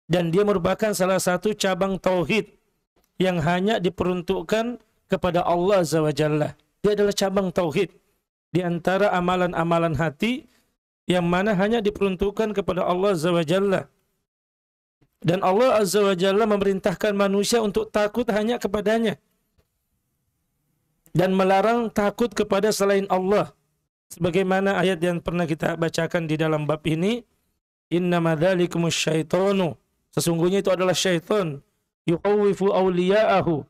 dan dia merupakan salah satu cabang tauhid yang hanya diperuntukkan kepada Allah Azza wa Jalla. Dia adalah cabang tauhid di antara amalan-amalan hati yang mana hanya diperuntukkan kepada Allah Azza wa Jalla. Dan Allah Azza wa Jalla memerintahkan manusia untuk takut hanya kepadanya dan melarang takut kepada selain Allah. Sebagaimana ayat yang pernah kita bacakan di dalam bab ini, innama dzalikumus syaitanu, sesungguhnya itu adalah syaitan, yukhawwifu awliya'ahu,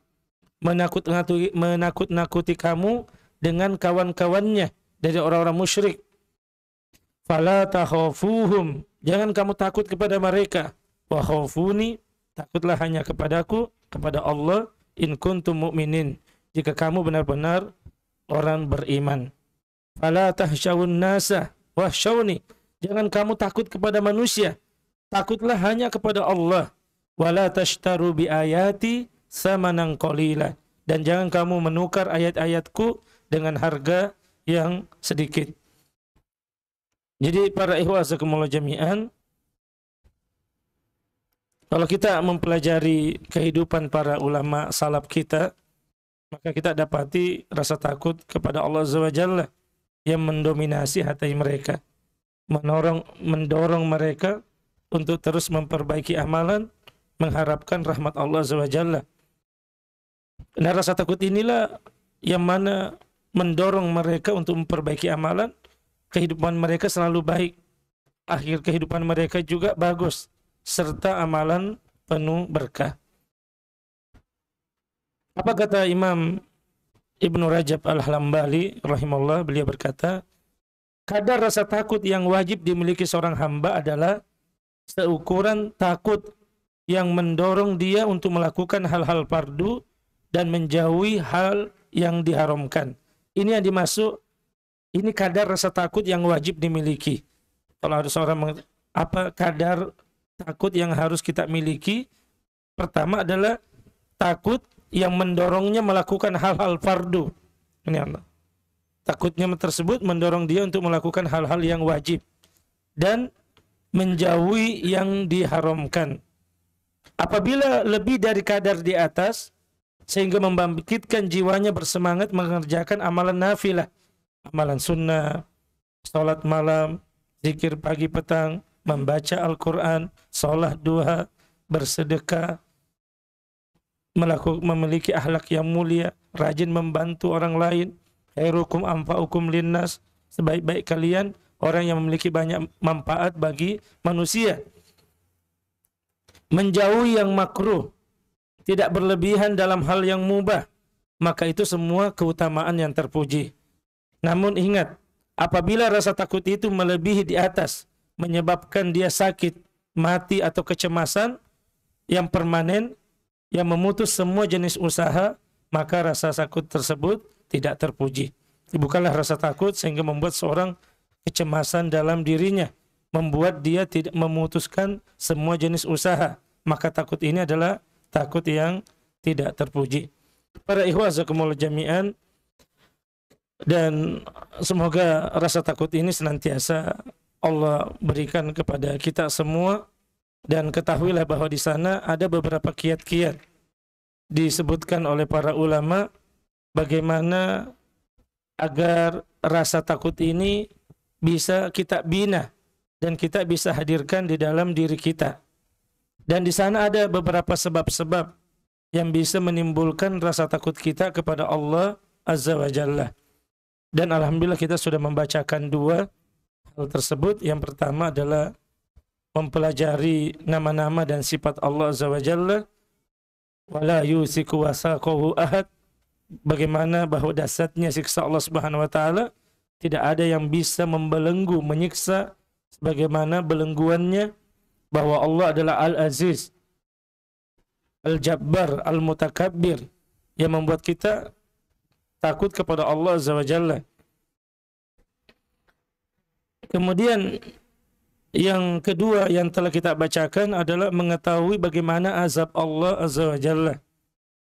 menakut-nakuti kamu dengan kawan-kawannya dari orang-orang musyrik. Fala takhafuhum, jangan kamu takut kepada mereka. Wa khafuni, takutlah hanya kepadaku, kepada Allah, in kuntum mu'minin, jika kamu benar-benar orang beriman. Fala tahsyawun nasa wahsyawni, jangan kamu takut kepada manusia, takutlah hanya kepada Allah. Wala tashtaru bi ayati samanan qalila, dan jangan kamu menukar ayat-ayatku dengan harga yang sedikit. Jadi para ikhwah jazakumullah jami'an, kalau kita mempelajari kehidupan para ulama salaf kita, maka kita dapati rasa takut kepada Allah Azza wa Jalla yang mendominasi hati mereka, mendorong mereka untuk terus memperbaiki amalan, mengharapkan rahmat Allah Azza wa Jalla. Dan rasa takut inilah yang mana mendorong mereka untuk memperbaiki amalan, kehidupan mereka selalu baik, akhir kehidupan mereka juga bagus, serta amalan penuh berkah. Apa kata Imam Ibnu Rajab Al-Hambali rahimahullah, beliau berkata, kadar rasa takut yang wajib dimiliki seorang hamba adalah seukuran takut yang mendorong dia untuk melakukan hal-hal fardu dan menjauhi hal yang diharamkan. Ini yang dimaksud, ini kadar rasa takut yang wajib dimiliki. Kalau ada seorang, apa kadar takut yang harus kita miliki? Pertama adalah takut yang mendorongnya melakukan hal-hal fardu. Ini Allah. Takutnya tersebut mendorong dia untuk melakukan hal-hal yang wajib dan menjauhi yang diharamkan. Apabila lebih dari kadar di atas, sehingga membangkitkan jiwanya bersemangat mengerjakan amalan nafilah, amalan sunnah, salat malam, zikir pagi petang, membaca Al-Quran, salat duha, bersedekah, memiliki akhlak yang mulia, rajin membantu orang lain. Khairukum anfa'ukum linnas, sebaik-baik kalian orang yang memiliki banyak manfaat bagi manusia. Menjauhi yang makruh, tidak berlebihan dalam hal yang mubah, maka itu semua keutamaan yang terpuji. Namun ingat, apabila rasa takut itu melebihi di atas, menyebabkan dia sakit, mati atau kecemasan yang permanen, yang memutus semua jenis usaha, maka rasa takut tersebut tidak terpuji. Bukanlah rasa takut sehingga membuat seorang kecemasan dalam dirinya, membuat dia tidak memutuskan semua jenis usaha, maka takut ini adalah takut yang tidak terpuji. Para ikhwah jazakumullah jami'an, dan semoga rasa takut ini senantiasa Allah berikan kepada kita semua. Dan ketahuilah bahwa di sana ada beberapa kiat-kiat disebutkan oleh para ulama bagaimana agar rasa takut ini bisa kita bina dan kita bisa hadirkan di dalam diri kita. Dan di sana ada beberapa sebab-sebab yang bisa menimbulkan rasa takut kita kepada Allah Azza wa Jalla. Dan alhamdulillah kita sudah membacakan dua hal tersebut. Yang pertama adalah mempelajari nama-nama dan sifat Allah Azza wa Jalla. Wala yusiku wasaqahu ahad, bagaimana bahwa dasarnya siksa Allah Subhanahu wa taala tidak ada yang bisa membelenggu, menyiksa sebagaimana belengguannya, bahwa Allah adalah Al-Aziz, Al-Jabbar, Al-Mutakabbir, yang membuat kita takut kepada Allah Azza wa Jalla. Kemudian yang kedua yang telah kita bacakan adalah mengetahui bagaimana azab Allah Azza wa Jalla.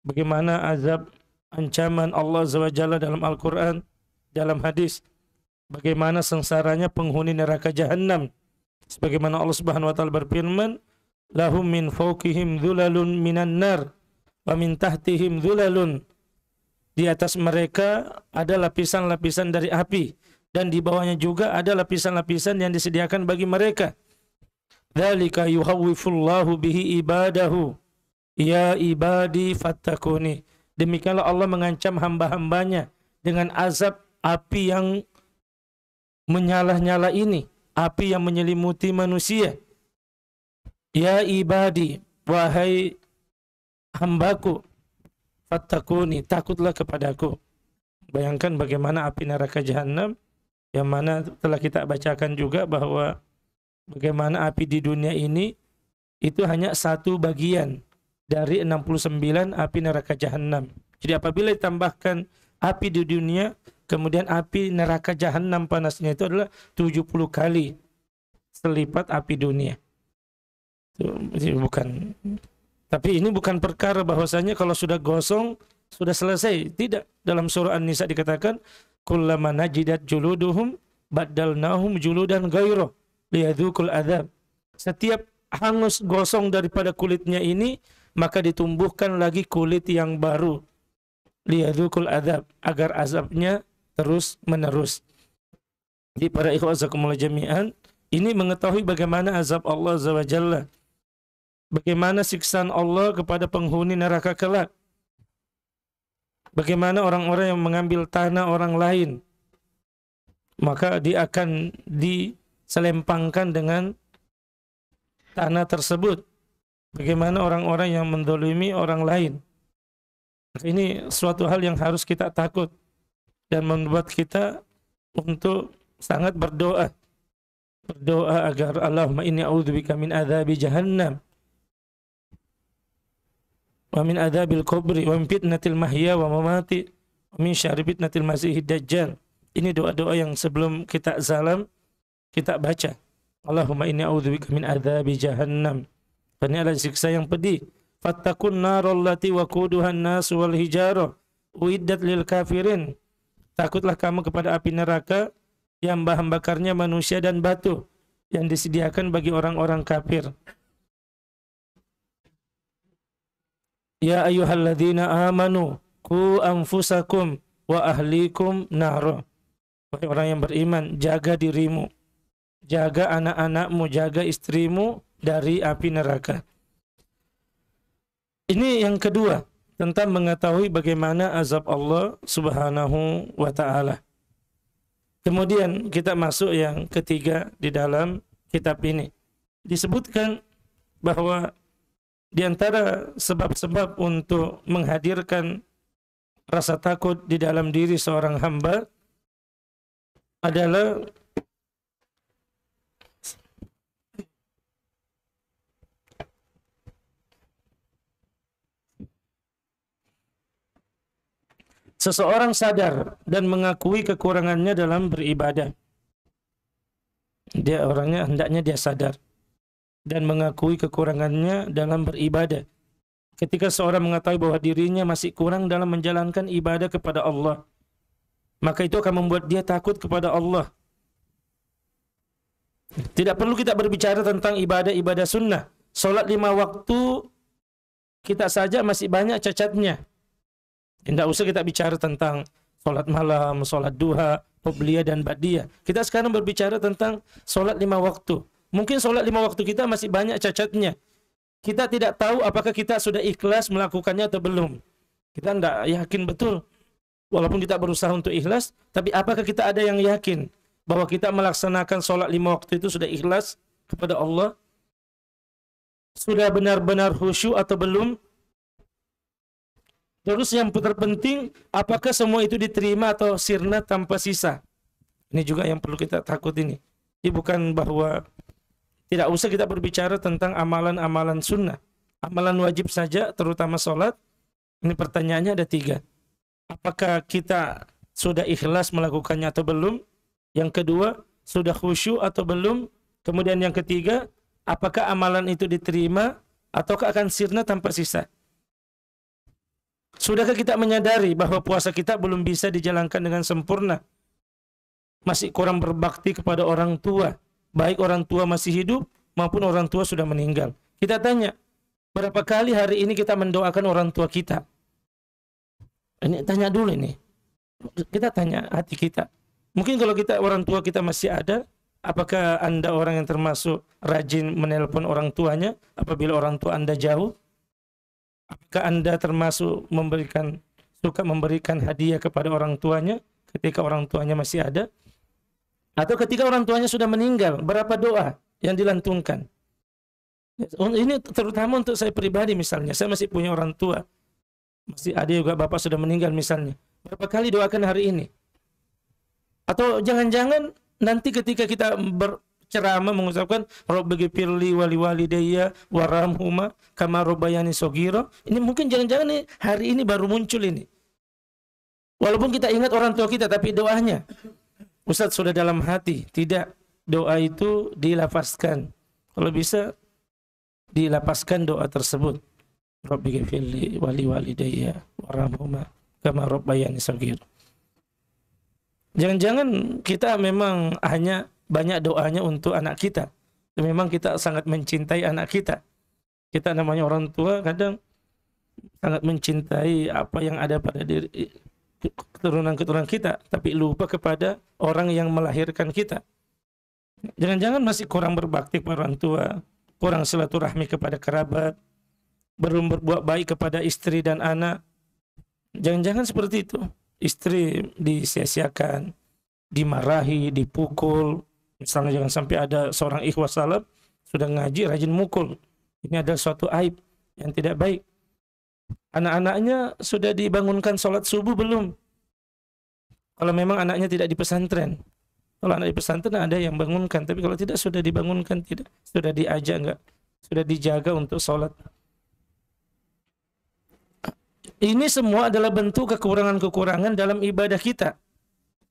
Bagaimana azab, ancaman Allah Azza wa Jalla dalam Al-Quran, dalam hadis. Bagaimana sengsaranya penghuni neraka Jahannam. Sebagaimana Allah Subhanahu wa taala berfirman, lahum min fawqihim dhulalun minan nar wa min tahtihim dhulalun. Di atas mereka ada lapisan-lapisan dari api dan di bawahnya juga ada lapisan-lapisan yang disediakan bagi mereka. Dzalika yuhawwifullahu bihi ibadahu ya ibadi fattakuni. Demikianlah Allah mengancam hamba-hambanya dengan azab api yang menyala-nyala ini, api yang menyelimuti manusia. Ya ibadi, wahai hambaku, fattakuni, takutlah kepadaku. Bayangkan bagaimana api neraka jahanam, yang mana telah kita bacakan juga bahwa bagaimana api di dunia ini itu hanya satu bagian dari 69 api neraka jahanam. Jadi apabila ditambahkan api di dunia, kemudian api neraka jahanam panasnya itu adalah 70 kali selipat api dunia. Bukan. Tapi ini bukan perkara bahwasanya kalau sudah gosong sudah selesai. Tidak. Dalam surah An-Nisa dikatakan kullama najidat juluduhum baddalnahum juludan ghairuh liyadzuqul adzab. Setiap hangus gosong daripada kulitnya ini, maka ditumbuhkan lagi kulit yang baru. Liyadzuqul adzab, agar azabnya terus menerus. Di para ikhwah zakumullah jami'an, ini mengetahui bagaimana azab Allah Azza wa Jalla. Bagaimana siksaan Allah kepada penghuni neraka kelak. Bagaimana orang-orang yang mengambil tanah orang lain, maka dia akan diselempangkan dengan tanah tersebut. Bagaimana orang-orang yang mendolimi orang lain. Ini suatu hal yang harus kita takut dan membuat kita untuk sangat berdoa. Berdoa agar Allahumma inni a'udzubika min adzabi jahannam wa min adzabil kubri wa min fitnatil mahya wa mamati wa min syarri fitnatil masihid dajjal. Ini doa-doa yang sebelum kita salam kita baca. Allahumma inni a'udzubika min adzabi jahannam. Ini adalah siksa yang pedih. Fattakun narul lati waquduhan nas wal hijarah uiddat lil kafirin. Takutlah kamu kepada api neraka yang bahan bakarnya manusia dan batu yang disediakan bagi orang-orang kafir. Ya ayyuhalladzina amanu qu anfusakum wa ahlikum nar. Wahai orang yang beriman, jaga dirimu, jaga anak-anakmu, jaga istrimu dari api neraka. Ini yang kedua, tentang mengetahui bagaimana azab Allah Subhanahu wa taala. Kemudian kita masuk yang ketiga di dalam kitab ini. Disebutkan bahwa di antara sebab-sebab untuk menghadirkan rasa takut di dalam diri seorang hamba adalah seseorang sadar dan mengakui kekurangannya dalam beribadah. Dia orangnya hendaknya dia sadar dan mengakui kekurangannya dalam beribadah. Ketika seorang mengetahui bahwa dirinya masih kurang dalam menjalankan ibadah kepada Allah, maka itu akan membuat dia takut kepada Allah. Tidak perlu kita berbicara tentang ibadah-ibadah sunnah. Salat 5 waktu kita saja masih banyak cacatnya. Tidak usah kita bicara tentang salat malam, salat duha, qobliyah dan ba'diyah. Kita sekarang berbicara tentang salat 5 waktu. Mungkin salat 5 waktu kita masih banyak cacatnya. Kita tidak tahu apakah kita sudah ikhlas melakukannya atau belum. Kita tidak yakin betul. Walaupun kita berusaha untuk ikhlas, tapi apakah kita ada yang yakin bahwa kita melaksanakan salat 5 waktu itu sudah ikhlas kepada Allah? Sudah benar-benar khusyuk atau belum? Terus yang terpenting, apakah semua itu diterima atau sirna tanpa sisa? Ini juga yang perlu kita takut ini. Ini bukan bahwa tidak usah kita berbicara tentang amalan-amalan sunnah. Amalan wajib saja, terutama sholat. Ini pertanyaannya ada 3. Apakah kita sudah ikhlas melakukannya atau belum? Yang kedua, sudah khusyuk atau belum? Kemudian yang ketiga, apakah amalan itu diterima ataukah akan sirna tanpa sisa? Sudahkah kita menyadari bahwa puasa kita belum bisa dijalankan dengan sempurna? Masih kurang berbakti kepada orang tua. Baik orang tua masih hidup maupun orang tua sudah meninggal. Kita tanya, berapa kali hari ini kita mendoakan orang tua kita? Ini tanya dulu ini. Kita tanya hati kita. Mungkin kalau kita orang tua kita masih ada, apakah Anda orang yang termasuk rajin menelpon orang tuanya apabila orang tua Anda jauh? Apakah Anda termasuk suka memberikan hadiah kepada orang tuanya ketika orang tuanya masih ada? Atau ketika orang tuanya sudah meninggal, berapa doa yang dilantunkan? Ini terutama untuk saya pribadi misalnya, saya masih punya orang tua. Masih ada juga bapak sudah meninggal misalnya. Berapa kali doakan hari ini? Atau jangan-jangan nanti ketika kita berceramah mengucapkan Rabbighfirli wa liwalidayya warhamhuma kama rabbayani shaghira. Ini mungkin jangan-jangan nih hari ini baru muncul ini. Walaupun kita ingat orang tua kita, tapi doanya Ustaz sudah dalam hati. Tidak, doa itu dilafazkan. Kalau bisa dilapaskan doa tersebut. Rabbighfirli wa liwalidayya warhamhuma kama rabbayani shaghira. Jangan-jangan kita memang hanya banyak doanya untuk anak kita. Memang kita sangat mencintai anak kita. Kita namanya orang tua kadang sangat mencintai apa yang ada pada diri keturunan-keturunan kita, tapi lupa kepada orang yang melahirkan kita. Jangan-jangan masih kurang berbakti kepada orang tua, kurang silaturahmi kepada kerabat, belum berbuat baik kepada istri dan anak. Jangan-jangan seperti itu. Istri disia-siakan, dimarahi, dipukul. Misalnya jangan sampai ada seorang ikhwas salaf sudah ngaji rajin mukul. Ini adalah suatu aib yang tidak baik. Anak-anaknya sudah dibangunkan sholat subuh belum? Kalau memang anaknya tidak di pesantren. Kalau anak di pesantren ada yang bangunkan, tapi kalau tidak sudah dibangunkan, tidak, sudah diajak enggak, sudah dijaga untuk sholat. Ini semua adalah bentuk kekurangan-kekurangan dalam ibadah kita.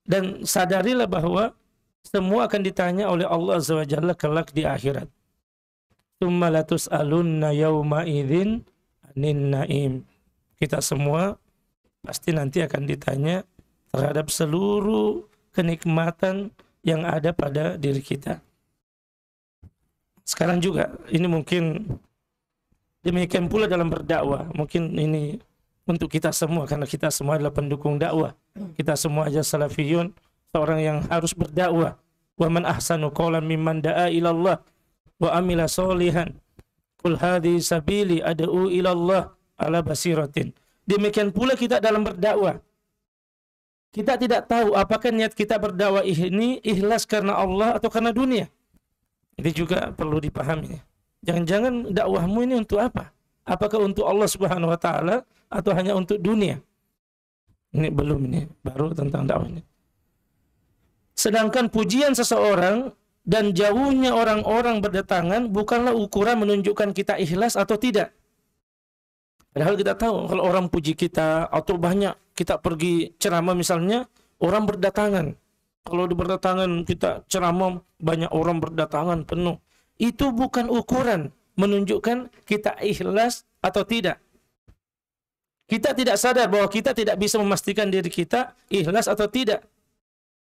Dan sadarilah bahwa semua akan ditanya oleh Allah Azza wa Jalla kelak di akhirat. Tsumma latus'alunna yawma idzin 'anin na'im. Kita semua pasti nanti akan ditanya terhadap seluruh kenikmatan yang ada pada diri kita. Sekarang juga ini mungkin demikian pula dalam berdakwah. Mungkin ini untuk kita semua, karena kita semua adalah pendukung dakwah. Kita semua aja salafiyun, seorang yang harus berdakwah. Wa man ahsanu qawlan mimman da'a ila Allah wa amila sholihan. Qul hadhihi sabili ad'u ila Allah ala basiratin. Demikian pula kita dalam berdakwah. Kita tidak tahu apakah niat kita berdakwah ini ikhlas karena Allah atau karena dunia. Ini juga perlu dipahami. Jangan-jangan dakwahmu ini untuk apa? Apakah untuk Allah Subhanahu wa taala atau hanya untuk dunia? Ini belum, ini baru tentang dakwah ini. Sedangkan pujian seseorang dan jauhnya orang-orang berdatangan bukanlah ukuran menunjukkan kita ikhlas atau tidak. Padahal kita tahu kalau orang puji kita atau banyak kita pergi ceramah misalnya, orang berdatangan. Kalau di berdatangan kita ceramah banyak orang berdatangan penuh. Itu bukan ukuran menunjukkan kita ikhlas atau tidak. Kita tidak sadar bahwa kita tidak bisa memastikan diri kita ikhlas atau tidak.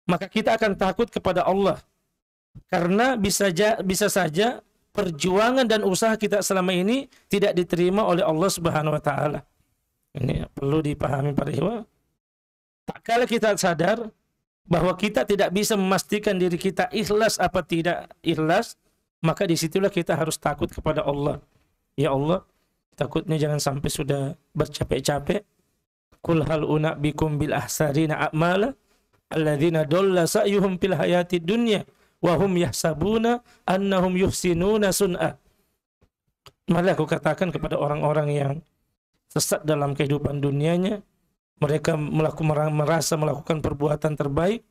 Maka kita akan takut kepada Allah. Karena bisa saja perjuangan dan usaha kita selama ini tidak diterima oleh Allah Subhanahu wa taala. Ini perlu dipahami para ikhwah. Tak kala kita sadar bahwa kita tidak bisa memastikan diri kita ikhlas apa tidak ikhlas, maka disitulah kita harus takut kepada Allah. Ya Allah, takutnya jangan sampai sudah bercapek-capek. Qul hal unabbikum bil ahsarina a'mala alladzina dalla sa'yuhum fil hayatid dunya wa hum yahsabuna annahum yuhsinuna sun'a. Malah aku katakan kepada orang-orang yang sesat dalam kehidupan dunianya, mereka merasa melakukan perbuatan terbaik,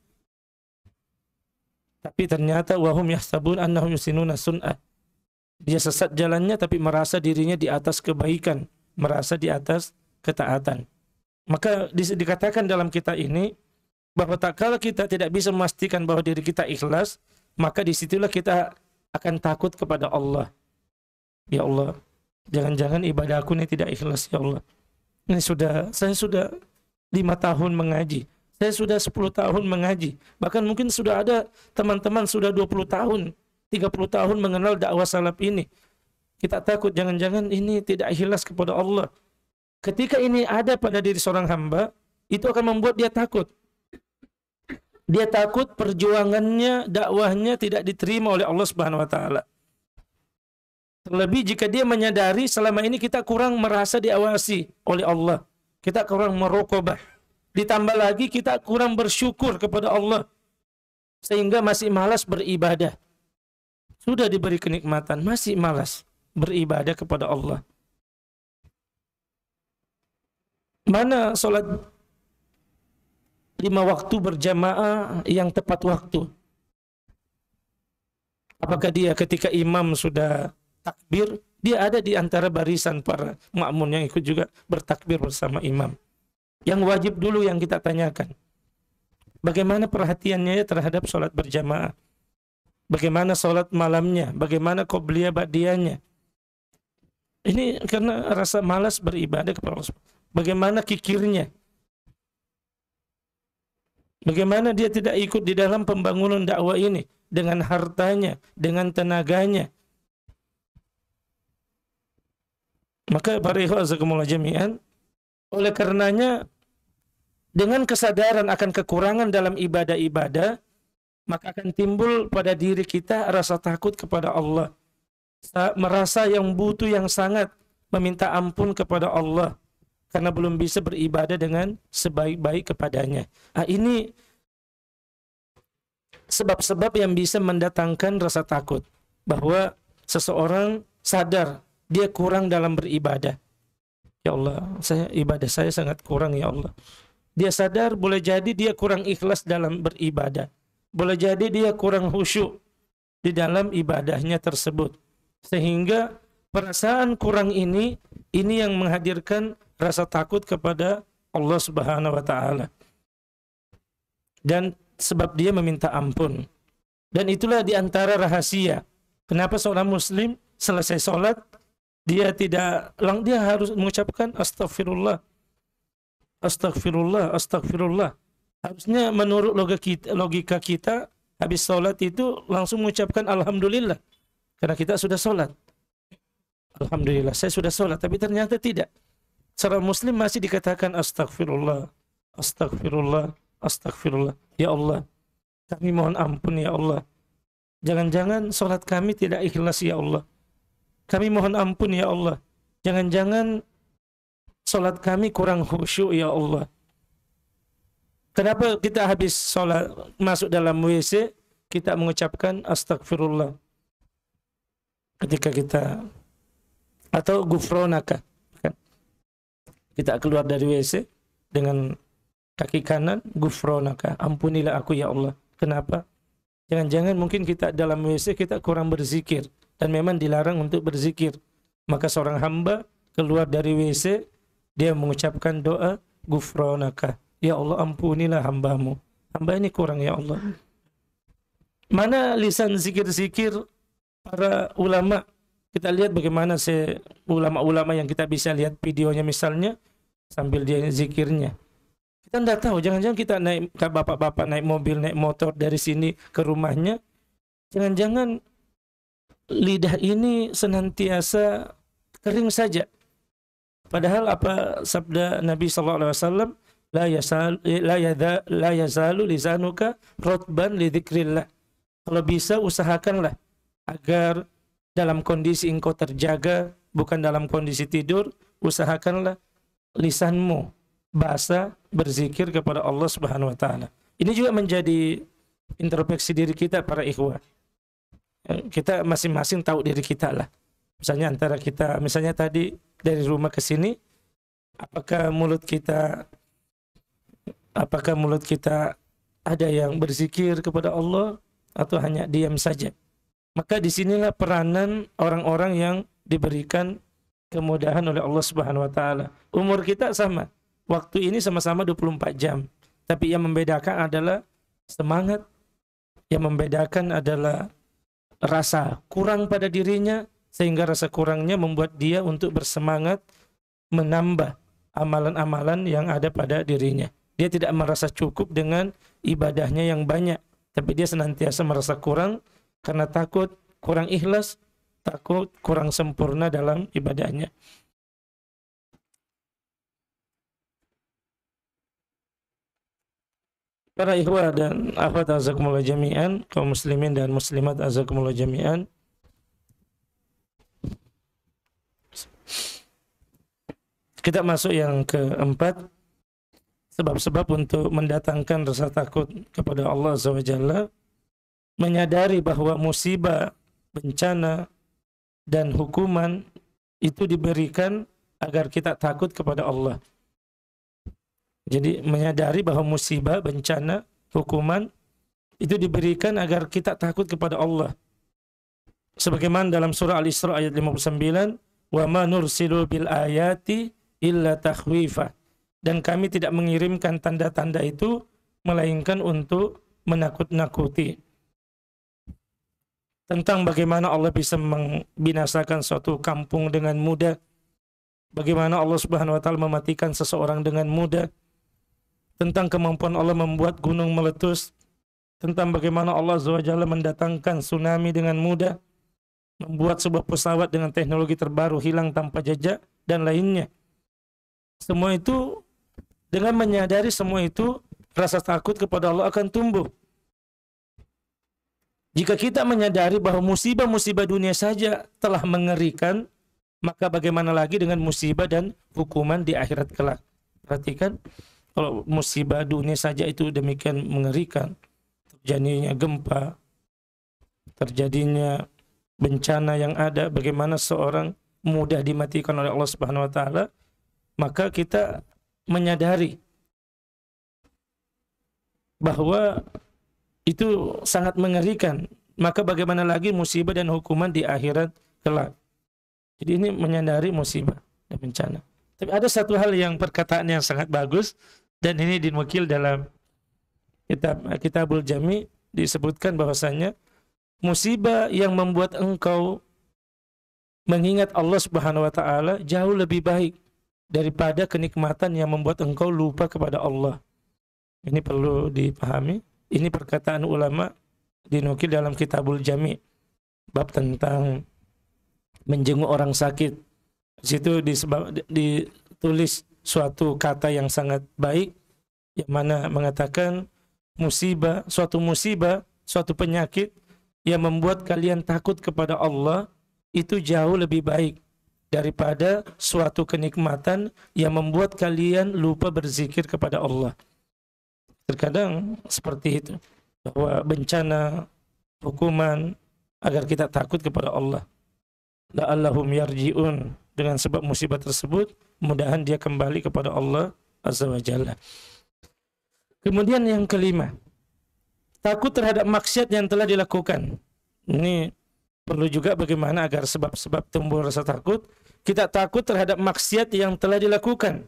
tapi ternyata wahum yahsabun annahum yuhsinuna sun'a. Dia sesat jalannya tapi merasa dirinya di atas kebaikan, merasa di atas ketaatan. Maka dikatakan dalam kitab ini bahwa tak kala kita tidak bisa memastikan bahwa diri kita ikhlas, maka disitulah kita akan takut kepada Allah. Ya Allah, jangan-jangan ibadahku ini tidak ikhlas, ya Allah. Saya sudah 5 tahun mengaji, saya sudah 10 tahun mengaji, bahkan mungkin sudah ada teman-teman sudah 20 tahun, 30 tahun mengenal dakwah salaf ini. Kita takut jangan-jangan ini tidak ikhlas kepada Allah. Ketika ini ada pada diri seorang hamba, itu akan membuat dia takut. Dia takut perjuangannya, dakwahnya tidak diterima oleh Allah Subhanahu wa taala. Terlebih jika dia menyadari selama ini kita kurang merasa diawasi oleh Allah. Kita kurang merokobah. Ditambah lagi kita kurang bersyukur kepada Allah. Sehingga masih malas beribadah. Sudah diberi kenikmatan, masih malas beribadah kepada Allah. Mana sholat 5 waktu berjamaah yang tepat waktu? Apakah dia ketika imam sudah takbir, dia ada di antara barisan para makmun yang ikut juga bertakbir bersama imam? Yang wajib dulu yang kita tanyakan, bagaimana perhatiannya terhadap sholat berjamaah? Bagaimana sholat malamnya? Bagaimana qobliyah ba'diyahnya? Ini karena rasa malas beribadah kepada Allah. Bagaimana kikirnya? Bagaimana dia tidak ikut di dalam pembangunan dakwah ini dengan hartanya, dengan tenaganya? Maka para ikhwan jazakumullah jami'an, oleh karenanya dengan kesadaran akan kekurangan dalam ibadah-ibadah, maka akan timbul pada diri kita rasa takut kepada Allah. Merasa yang butuh yang sangat meminta ampun kepada Allah karena belum bisa beribadah dengan sebaik-baik kepadanya. Ini sebab-sebab yang bisa mendatangkan rasa takut bahwa seseorang sadar dia kurang dalam beribadah. Ya Allah, ibadah saya sangat kurang ya Allah. Dia sadar boleh jadi dia kurang ikhlas dalam beribadah. Boleh jadi dia kurang khusyuk di dalam ibadahnya tersebut. Sehingga perasaan kurang ini yang menghadirkan rasa takut kepada Allah Subhanahu wa taala. Dan sebab dia meminta ampun. Dan itulah di antara rahasia kenapa seorang muslim selesai sholat dia harus mengucapkan astagfirullah. Astagfirullah, astagfirullah. Harusnya menurut logika kita habis sholat itu langsung mengucapkan alhamdulillah. Karena kita sudah sholat. Alhamdulillah, saya sudah sholat. Tapi ternyata tidak. Seorang muslim masih dikatakan astagfirullah, astagfirullah, astagfirullah. Ya Allah, kami mohon ampun ya Allah. Jangan-jangan sholat kami tidak ikhlas ya Allah. Kami mohon ampun ya Allah. Jangan-jangan sholat kami kurang khusyuk ya Allah. Kenapa kita habis sholat masuk dalam WC kita mengucapkan astagfirullah ketika kita, atau gufronaka kan? Kita keluar dari WC dengan kaki kanan, gufronaka, ampunilah aku ya Allah. Kenapa? Jangan-jangan mungkin kita dalam WC kita kurang berzikir dan memang dilarang untuk berzikir. Maka seorang hamba keluar dari WC dia mengucapkan doa gufronaka, ya Allah ampunilah hambamu. Hamba ini kurang ya Allah. Mana lisan zikir-zikir para ulama? Kita lihat bagaimana ulama-ulama yang kita bisa lihat videonya misalnya sambil dia zikirnya. Kita tidak tahu, jangan-jangan kita naik, bapak-bapak naik mobil, naik motor dari sini ke rumahnya, jangan-jangan lidah ini senantiasa kering saja. Padahal apa sabda Nabi SAW, la yazalu lisanuka rotban li dzikrillah. Kalau bisa usahakanlah agar dalam kondisi engkau terjaga, bukan dalam kondisi tidur, usahakanlah lisanmu basah berzikir kepada Allah Subhanahu wa taala. Ini juga menjadi introspeksi diri kita para ikhwah. Kita masing-masing tahu diri kita lah. Misalnya antara kita, misalnya tadi dari rumah ke sini, apakah mulut kita ada yang berzikir kepada Allah atau hanya diam saja? Maka disinilah peranan orang-orang yang diberikan kemudahan oleh Allah Subhanahu wa taala. Umur kita sama. Waktu ini sama-sama 24 jam. Tapi yang membedakan adalah semangat. Yang membedakan adalah rasa kurang pada dirinya, sehingga rasa kurangnya membuat dia untuk bersemangat menambah amalan-amalan yang ada pada dirinya. Dia tidak merasa cukup dengan ibadahnya yang banyak, tapi dia senantiasa merasa kurang karena takut kurang ikhlas, takut kurang sempurna dalam ibadahnya. Para ikhwah dan akhwat azakumullah jami'an, kaum muslimin dan muslimat azakumullah jami'an. Kita masuk yang keempat, sebab-sebab untuk mendatangkan rasa takut kepada Allah Azza wa Jalla, menyadari bahwa musibah, bencana, dan hukuman itu diberikan agar kita takut kepada Allah. Jadi menyadari bahwa musibah, bencana, hukuman itu diberikan agar kita takut kepada Allah. Sebagaimana dalam surah Al-Isra ayat 59, "Wa ma nursilu bil ayati illa takhwifa." Dan kami tidak mengirimkan tanda-tanda itu melainkan untuk menakut-nakuti. Tentang bagaimana Allah bisa membinasakan suatu kampung dengan mudah. Bagaimana Allah Subhanahu wa taala mematikan seseorang dengan mudah. Tentang kemampuan Allah membuat gunung meletus, tentang bagaimana Allah Azza wa Jalla mendatangkan tsunami dengan mudah, membuat sebuah pesawat dengan teknologi terbaru hilang tanpa jejak, dan lainnya. Semua itu, dengan menyadari semua itu, rasa takut kepada Allah akan tumbuh. Jika kita menyadari bahwa musibah-musibah dunia saja telah mengerikan, maka bagaimana lagi dengan musibah dan hukuman di akhirat kelak. Perhatikan, kalau musibah dunia saja itu demikian mengerikan, terjadinya gempa, terjadinya bencana yang ada, bagaimana seorang mudah dimatikan oleh Allah Subhanahu wa taala, maka kita menyadari bahwa itu sangat mengerikan. Maka bagaimana lagi musibah dan hukuman di akhirat kelak. Jadi ini menyadari musibah dan bencana. Tapi ada satu hal yang perkataan yang sangat bagus, dan ini dinukil dalam Kitabul Jami, disebutkan bahwasanya musibah yang membuat engkau mengingat Allah Subhanahu wa taala jauh lebih baik daripada kenikmatan yang membuat engkau lupa kepada Allah. Ini perlu dipahami. Ini perkataan ulama dinukil dalam Kitabul Jami, bab tentang menjenguk orang sakit. Di situ ditulis suatu kata yang sangat baik, yang mana mengatakan suatu musibah, suatu penyakit yang membuat kalian takut kepada Allah itu jauh lebih baik daripada suatu kenikmatan yang membuat kalian lupa berzikir kepada Allah. Terkadang seperti itu, bahwa bencana, hukuman, agar kita takut kepada Allah. La'allahum yarji'un, dengan sebab musibah tersebut, mudahan dia kembali kepada Allah Azza wa Jalla. Kemudian yang kelima, takut terhadap maksiat yang telah dilakukan. Ini perlu juga bagaimana agar sebab-sebab tumbuh rasa takut. Kita takut terhadap maksiat yang telah dilakukan.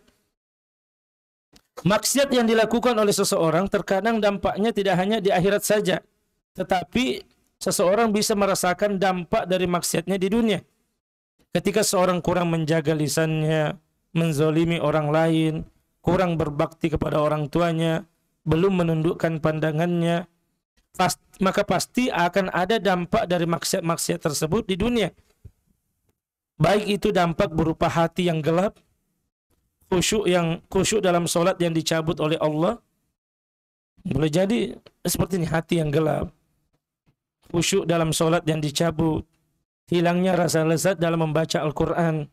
Maksiat yang dilakukan oleh seseorang terkadang dampaknya tidak hanya di akhirat saja, tetapi seseorang bisa merasakan dampak dari maksiatnya di dunia. Ketika seorang kurang menjaga lisannya, menzolimi orang lain, kurang berbakti kepada orang tuanya, belum menundukkan pandangannya, maka pasti akan ada dampak dari maksiat-maksiat tersebut di dunia. Baik itu dampak berupa hati yang gelap, khusyuk dalam solat yang dicabut oleh Allah. Boleh jadi seperti ini, hati yang gelap, khusyuk dalam solat yang dicabut, hilangnya rasa lezat dalam membaca Al-Quran.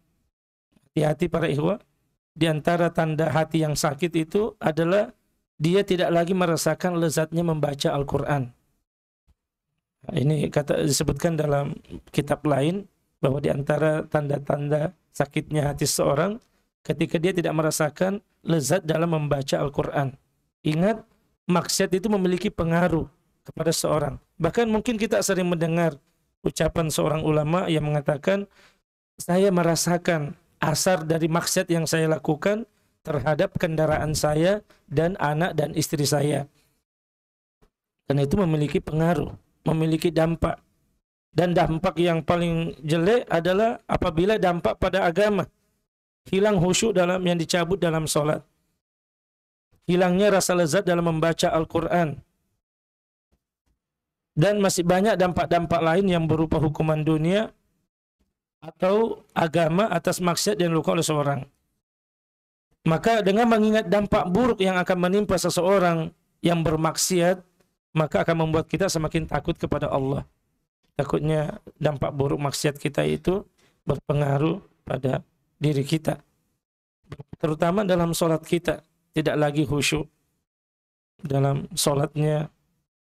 Hati-hati para ikhwah, di antara tanda hati yang sakit itu adalah dia tidak lagi merasakan lezatnya membaca Al-Quran. Ini disebutkan dalam kitab lain, bahwa di antara tanda-tanda sakitnya hati seorang ketika dia tidak merasakan lezat dalam membaca Al-Quran. Ingat, maksiat itu memiliki pengaruh kepada seorang. Bahkan mungkin kita sering mendengar ucapan seorang ulama yang mengatakan, saya merasakan asar dari maksiat yang saya lakukan terhadap kendaraan saya dan anak dan istri saya. Karena itu memiliki pengaruh, memiliki dampak. Dan dampak yang paling jelek adalah apabila dampak pada agama. Hilang khusyuk yang dicabut dalam sholat. Hilangnya rasa lezat dalam membaca Al-Quran. Dan masih banyak dampak-dampak lain yang berupa hukuman dunia atau agama atas maksiat yang dilakukan oleh seorang. Maka dengan mengingat dampak buruk yang akan menimpa seseorang yang bermaksiat, maka akan membuat kita semakin takut kepada Allah. Takutnya dampak buruk maksiat kita itu berpengaruh pada diri kita. Terutama dalam sholat kita, tidak lagi khusyuk dalam sholatnya.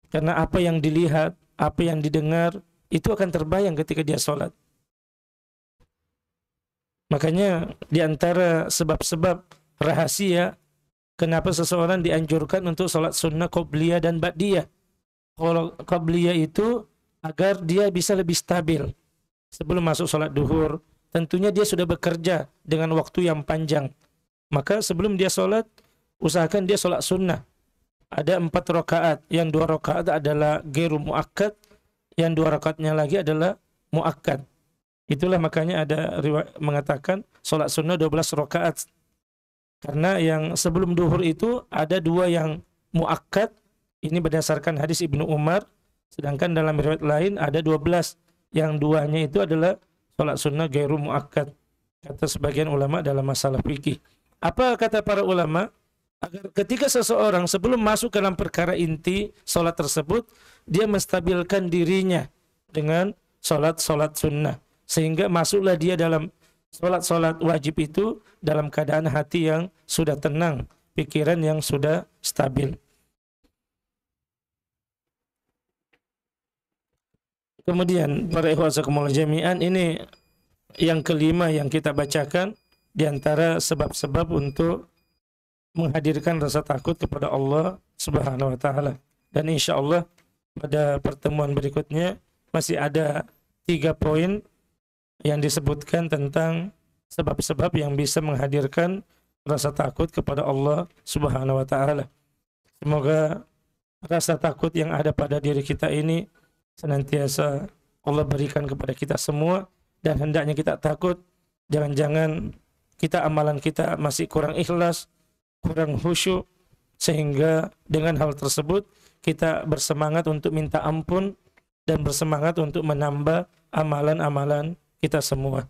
Karena apa yang dilihat, apa yang didengar, itu akan terbayang ketika dia sholat. Makanya di antara sebab-sebab rahasia kenapa seseorang dianjurkan untuk sholat sunnah qobliyah dan ba'diyah. Kalau qobliyah itu agar dia bisa lebih stabil sebelum masuk sholat duhur. Tentunya dia sudah bekerja dengan waktu yang panjang. Maka sebelum dia sholat, usahakan dia sholat sunnah. Ada 4 rakaat, yang 2 rakaat adalah ghairu muakkad, yang 2 rakaatnya lagi adalah muakkad. Itulah makanya ada riwayat mengatakan sholat sunnah 12 rakaat. Karena yang sebelum duhur itu ada 2 yang muakkad. Ini berdasarkan hadis Ibnu Umar. Sedangkan dalam riwayat lain ada 12. Yang 2-nya itu adalah sholat sunnah ghairu muakkad. Kata sebagian ulama dalam masalah fikih. Apa kata para ulama? Agar ketika seseorang sebelum masuk ke dalam perkara inti sholat tersebut, dia menstabilkan dirinya dengan sholat-sholat sunnah. Sehingga masuklah dia dalam sholat-sholat wajib itu dalam keadaan hati yang sudah tenang, pikiran yang sudah stabil. Kemudian para ikhwan jami'an, ini yang kelima yang kita bacakan di antara sebab-sebab untuk menghadirkan rasa takut kepada Allah Subhanahu wa taala. Dan insyaallah pada pertemuan berikutnya masih ada 3 poin yang disebutkan tentang sebab-sebab yang bisa menghadirkan rasa takut kepada Allah Subhanahu wa taala. Semoga rasa takut yang ada pada diri kita ini senantiasa Allah berikan kepada kita semua, dan hendaknya kita takut jangan-jangan amalan kita masih kurang ikhlas, kurang khusyuk, sehingga dengan hal tersebut kita bersemangat untuk minta ampun dan bersemangat untuk menambah amalan-amalan kita semua.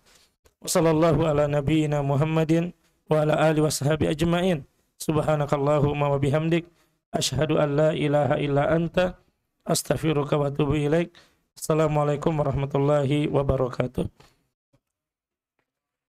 Wassallallahu ala nabiyyina Muhammadin wa ala alihi washabi ajmain. Subhanakallahumma wa bihamdik asyhadu an la ilaha illa anta astaghfiruka wa atubu ilaik. Assalamualaikum warahmatullahi wabarakatuh.